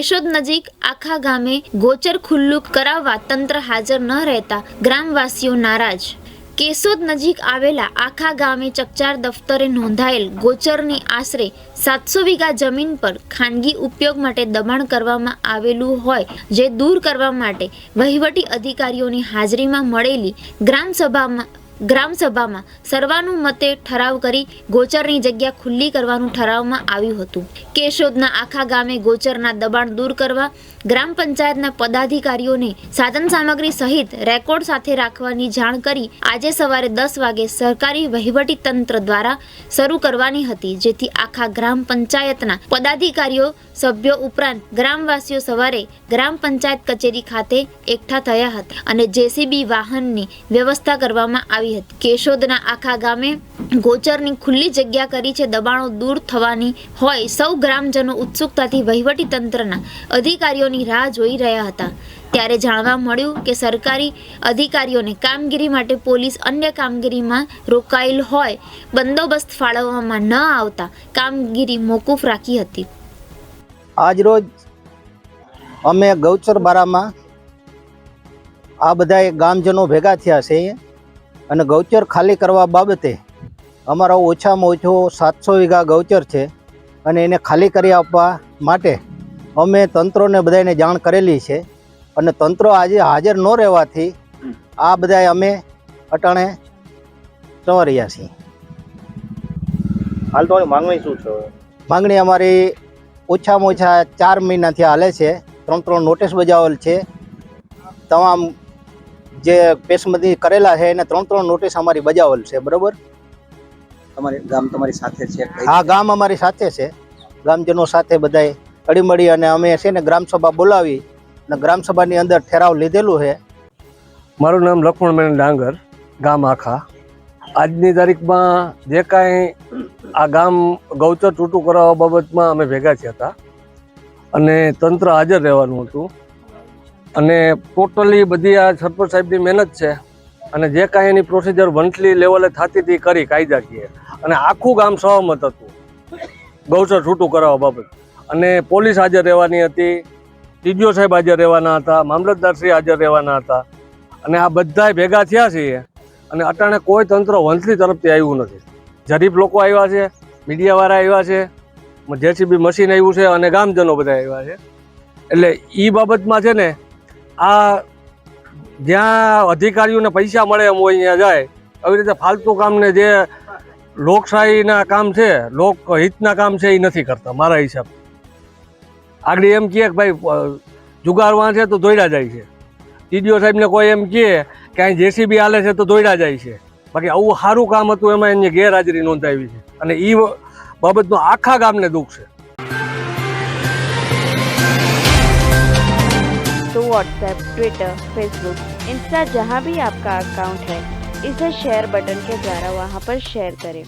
केशोद नजीक आखा गामे गोचर खुल्लू कराववा तंत्र हाजर न रहता ग्रामवासीओ नाराज। केशोद नजीक आवेला आखा गामे चकचार दफ्तरे नोंधाયેલ ગોચરની આશરે 700 વીઘા જમીન પર ખાનગી ઉપયોગ માટે દબાણ કરવામાં આવેલું હોય જે દૂર કરવા માટે વહીવટી અધિકારીઓની હાજરીમાં મળેલી ગ્રામસભામાં સર્વાનુમતે ઠરાવ કરી ગોચરની જગ્યા ખુલ્લી કરવાનું ઠરાવવામાં આવ્યું હતું। કેશોદના આખા ગામે ગોચરના દબાણ દૂર કરવા ગ્રામ પંચાયતના પદાધિકારીઓને સાધન સામગ્રી સહિત રેકોર્ડ સાથે રાખવાની જાણ કરી આજે સવારે 10 વાગે સરકારી વહીવટી તંત્ર દ્વારા શરૂ કરવાની હતી, જેથી આખા ગ્રામ પંચાયતના પદાધિકારીઓ સભ્યો ઉપરાંત ગ્રામવાસીઓ સવારે ગ્રામ પંચાયત કચેરી ખાતે એકઠા થયા હતા અને જેસીબી વાહનની વ્યવસ્થા કરવામાં આવી હતી। કેશોદના આખા ગામે ગોચરની ખુલ્લી જગ્યા કરી છે, દબાણો દૂર થવાની હોય સૌ ગ્રામજનો ઉત્સુકતાથી વહીવટી તંત્રના અધિકારીઓની રાહ જોઈ રહ્યા હતા। ત્યારે જાણવા મળ્યું કે સરકારી અધિકારીઓને કામગીરી માટે પોલીસ અન્ય કામગીરીમાં રોકાયેલ હોય બંદોબસ્ત ફાળવવામાં ન આવતા કામગીરી મોકૂફ રાખી હતી। આજ રોજ અમે ગૌચર બારામાં આ બધા ગામજનો ભેગા થયા છે અને ગૌચર ખાલી કરવા બાબતે અમારો ઓછામાં ઓછો 700 વીઘા ગૌચર છે અને એને ખાલી કરી આપવા માટે અમે તંત્રોને બધાને જાણ કરેલી છે અને તંત્રો આજે હાજર ન રહેવાથી આ બધા અમે અટાણે સવાર્યા છીએ। હાલ તમારી માંગણી શું છે? માંગણી અમારી ઓછામાં ઓછા 4 મહિનાથી હાલે છે, 3 નોટિસ બજાવેલ છે। તમામ જે પેશમદી કરેલા છે એને 3 નોટિસ અમારી બજાવેલ છે। બરાબર, તમારી ગામ તમારી સાથે છે? હા, ગામ અમારી સાથે છે, ગામજનો સાથે બધાએ અડીમળી અને અમે છે ને ગ્રામસભા બોલાવી અને ગ્રામસભાની અંદર ઠરાવ લીધેલું છે। મારું નામ લક્ષ્મણબેન ડાંગર, ગામ આખા। આજની તારીખમાં જે કાંઈ આ ગામ ગૌચર છૂટું કરાવવા બાબતમાં અમે ભેગા થયા હતા અને તંત્ર હાજર રહેવાનું હતું અને ટોટલી બધી આ સરપંચ સાહેબની મહેનત છે અને જે કાંઈ એની પ્રોસિજર વંટલી લેવલે થતી હતી કરી કાયદાકીય અને આખું ગામ સહમત હતું ગૌચર છૂટું કરાવવા બાબત અને પોલીસ હાજર રહેવાની હતી, ટીડીઓ સાહેબ હાજર રહેવાના હતા, મામલતદારશ્રી હાજર રહેવાના હતા અને આ બધાય ભેગા થયા છીએ અને અટાણે કોઈ તંત્ર વંથલી તરફથી આવ્યું નથી। જરીફ લોકો આવ્યા છે, મીડિયાવાળા આવ્યા છે, જેસીબી મશીન આવ્યું છે અને ગામજનો બધા આવ્યા છે। એટલે એ બાબતમાં છે ને આ જ્યાં અધિકારીઓને પૈસા મળે એમ હોય ત્યાં જાય, આવી રીતે ફાલતુ કામને જે લોકશાહીના કામ છે, લોકહિતના કામ છે એ નથી કરતા મારા હિસાબે। આગળ એમ કહે કે ભાઈ જુગારવા છે તો દોડ્યા જાય છે, ટીડીઓ સાહેબને કોઈ એમ કહે કે અહીં જેસીબી હાલે છે તો દોડ્યા જાય છે, બાકી આવું સારું કામ હતું એમાં એની ગેરહાજરી નોંધાવી છે અને એ બાબતનું આખા ગામને દુઃખ છે। तो व्हाट्सएप, ट्विटर, फेसबुक, इंस्टा जहाँ भी आपका अकाउंट है इसे शेयर बटन के द्वारा वहाँ पर शेयर करें।